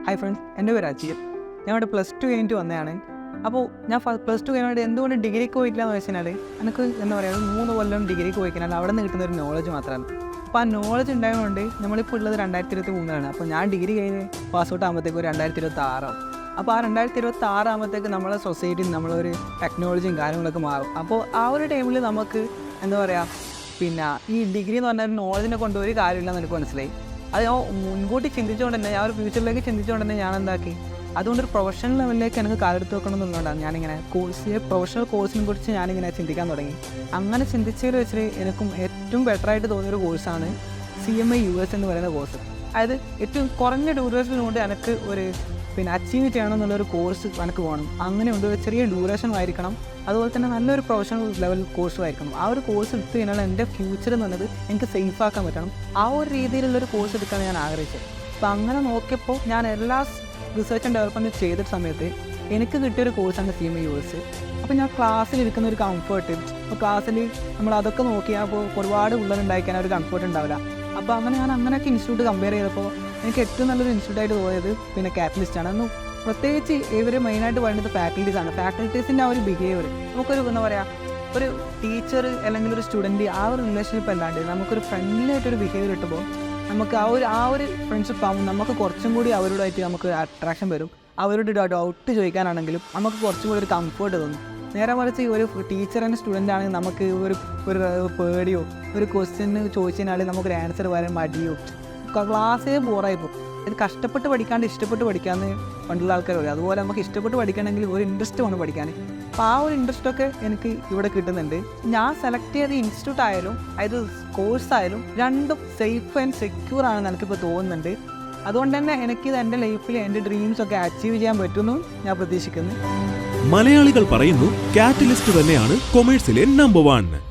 Hi friends, എൻ്റെ പേര് Ajeer. ഞാൻ ഇവിടെ +2 കഴിഞ്ഞിട്ട് വന്നതാണ്. അപ്പോൾ ഞാൻ +2 കഴിഞ്ഞിട്ട് എന്തുകൊണ്ട് ഡിഗ്രിക്ക് പോയിട്ടില്ല എന്ന് വെച്ചാൽ എനിക്ക് എന്താ പറയുക 3 കൊല്ലം ഡിഗ്രിക്ക് പോയിക്കഴിഞ്ഞാൽ അവിടെ നിന്ന് കിട്ടുന്ന ഒരു നോളജ് മാത്രമാണ്. അപ്പോൾ ആ നോളജ് ഉണ്ടായതുകൊണ്ട് നമ്മളിപ്പോൾ ഉള്ളത് 2023 അപ്പോൾ ഞാൻ ഡിഗ്രി കഴിഞ്ഞ് പാസ് ഔട്ട് ആകുമ്പോഴത്തേക്ക് 2026 ആവും. അപ്പോൾ ആ 2026 ആകുമ്പോഴത്തേക്ക് നമ്മളെ സൊസൈറ്റിയിൽ നമ്മളൊരു ടെക്നോളജിയും കാര്യങ്ങളൊക്കെ മാറും. അപ്പോൾ ആ ഒരു ടൈമിൽ നമുക്ക് എന്താ പറയുക പിന്നെ ഈ ഡിഗ്രി എന്ന് പറഞ്ഞാൽ നോളജിനെ കൊണ്ട് ഒരു കാര്യമില്ലെന്ന് എനിക്ക് മനസ്സിലായി. അത് ഞാൻ മുൻകൂട്ടി ചിന്തിച്ചുകൊണ്ട് തന്നെ ഞാൻ ഒരു ഫ്യൂച്ചറിലേക്ക് ചിന്തിച്ചുകൊണ്ട് തന്നെ ഞാൻ എന്താക്കി അതുകൊണ്ടൊരു പ്രൊഫഷണൽ ലെവലിലേക്ക് എനിക്ക് കാലെടുത്ത് വെക്കണം എന്നുള്ളതാണ് ഞാനിങ്ങനെ പ്രൊഫഷണൽ കോഴ്സിനെ കുറിച്ച് ഞാനിങ്ങനെ ചിന്തിക്കാൻ തുടങ്ങി. അങ്ങനെ ചിന്തിച്ചതിൽ വെച്ചിട്ട് എനിക്കും ഏറ്റവും ബെറ്ററായിട്ട് തോന്നിയൊരു കോഴ്സാണ് CMA US എന്ന് പറയുന്ന കോഴ്സ്. അതായത് ഏറ്റവും കുറഞ്ഞ ഡ്യൂറേഷൻ കൊണ്ട് എനിക്ക് ഒരു അച്ചീവ് ചെയ്യണമെന്നുള്ളൊരു കോഴ്സ് എനിക്ക് വേണം. അങ്ങനെയുണ്ട്, ചെറിയ ഡ്യൂറേഷൻ ആയിരിക്കണം, അതുപോലെ തന്നെ നല്ലൊരു പ്രൊഫഷണൽ ലെവൽ കോഴ്സും ആയിരിക്കണം. ആ ഒരു കോഴ്സ് എടുത്തു കഴിഞ്ഞാൽ എൻ്റെ ഫ്യൂച്ചർ എന്ന് പറഞ്ഞത് എനിക്ക് സേഫ് ആക്കാൻ പറ്റണം. ആ ഒരു രീതിയിലുള്ളൊരു കോഴ്സ് എടുക്കാനാണ് ഞാൻ ആഗ്രഹിച്ചത്. അപ്പോൾ അങ്ങനെ നോക്കിയപ്പോൾ ഞാൻ എല്ലാ റിസർച്ച് ആൻഡ് ഡെവലപ്മെൻറ്റ് ചെയ്ത സമയത്ത് എനിക്ക് കിട്ടിയൊരു കോഴ്സാണ് CMA US. അപ്പോൾ ഞാൻ ക്ലാസ്സിലിരിക്കുന്ന ഒരു കംഫർട്ട്, അപ്പോൾ ക്ലാസ്സിൽ നമ്മൾ അതൊക്കെ നോക്കിയാൽ അപ്പോൾ ഒരുപാട് പിള്ളേരുണ്ടായിരിക്കാൻ ഒരു കംഫർട്ട് ഉണ്ടാവില്ല. അപ്പോൾ അങ്ങനെ ഞാൻ അങ്ങനെയൊക്കെ ഇൻസ്റ്റിറ്റ്യൂട്ട് കമ്പയർ ചെയ്തപ്പോൾ എനിക്ക് ഏറ്റവും നല്ലൊരു ഇൻസ്റ്റിറ്റ്യൂട്ടായിട്ട് തോന്നിയത് കാറ്റലിസ്റ്റാണ്. അന്ന് പ്രത്യേകിച്ച് ഇവർ മെയിനായിട്ട് പറയുന്നത് ഫാക്കൽറ്റീസാണ്. ഫാക്കൽറ്റീസിൻ്റെ ആ ഒരു ബിഹേവിയർ നമുക്കൊരു എന്താ പറയുക ഒരു ടീച്ചർ അല്ലെങ്കിൽ ഒരു സ്റ്റുഡൻറ്റ് ആ ഒരു റിലേഷൻഷിപ്പ് അല്ലാണ്ട് നമുക്കൊരു ഫ്രണ്ട്ലി ആയിട്ടൊരു ബിഹേവിയർ കിട്ടുമ്പോൾ നമുക്ക് ആ ഒരു ഫ്രണ്ട്ഷിപ്പ് ആകുമ്പോൾ നമുക്ക് കുറച്ചും കൂടി അവരോടായിട്ട് നമുക്ക് അട്രാക്ഷൻ വരും. അവരോട് ഡൗട്ട് ചോദിക്കാനാണെങ്കിലും നമുക്ക് കുറച്ചും കൂടി ഒരു കംഫർട്ട് തോന്നും. നേരെ മറിച്ച് ഒരു ടീച്ചർ ആൻഡ് സ്റ്റുഡൻ്റ് ആണെങ്കിൽ നമുക്ക് ഒരു പേടിയോ ഒരു ക്വസ്റ്റ്യന് ചോദിച്ചതിനാൽ നമുക്കൊരു ആൻസർ വരാൻ മടിയോ ക്ലാസ്സേ ബോറായിപ്പോൾ. ഇത് കഷ്ടപ്പെട്ട് പഠിക്കാണ്ട് ഇഷ്ടപ്പെട്ട് പഠിക്കാമെന്ന് പണ്ടുള്ള ആൾക്കാർ പറയും. അതുപോലെ നമുക്ക് ഇഷ്ടപ്പെട്ട് പഠിക്കണമെങ്കിൽ ഒരു ഇൻട്രസ്റ്റ് വേണം പഠിക്കാൻ. അപ്പോൾ ആ ഒരു ഇൻട്രസ്റ്റൊക്കെ എനിക്ക് ഇവിടെ കിട്ടുന്നുണ്ട്. ഞാൻ സെലക്ട് ചെയ്ത ഇൻസ്റ്റിറ്റ്യൂട്ട് ആയാലും അതായത് കോഴ്സായാലും രണ്ടും സേഫ് ആൻഡ് സെക്യൂർ ആണെന്ന് എനിക്കിപ്പോൾ തോന്നുന്നുണ്ട്. അതുകൊണ്ട് തന്നെ എനിക്കിത് എൻ്റെ ലൈഫിൽ എൻ്റെ ഡ്രീംസൊക്കെ അച്ചീവ് ചെയ്യാൻ പറ്റുമെന്നും ഞാൻ പ്രതീക്ഷിക്കുന്നു. മലയാളികൾ പറയുന്നു കാറ്റലിസ്റ്റ് തന്നെയാണ് കൊമേഴ്സിലെ നമ്പർ 1.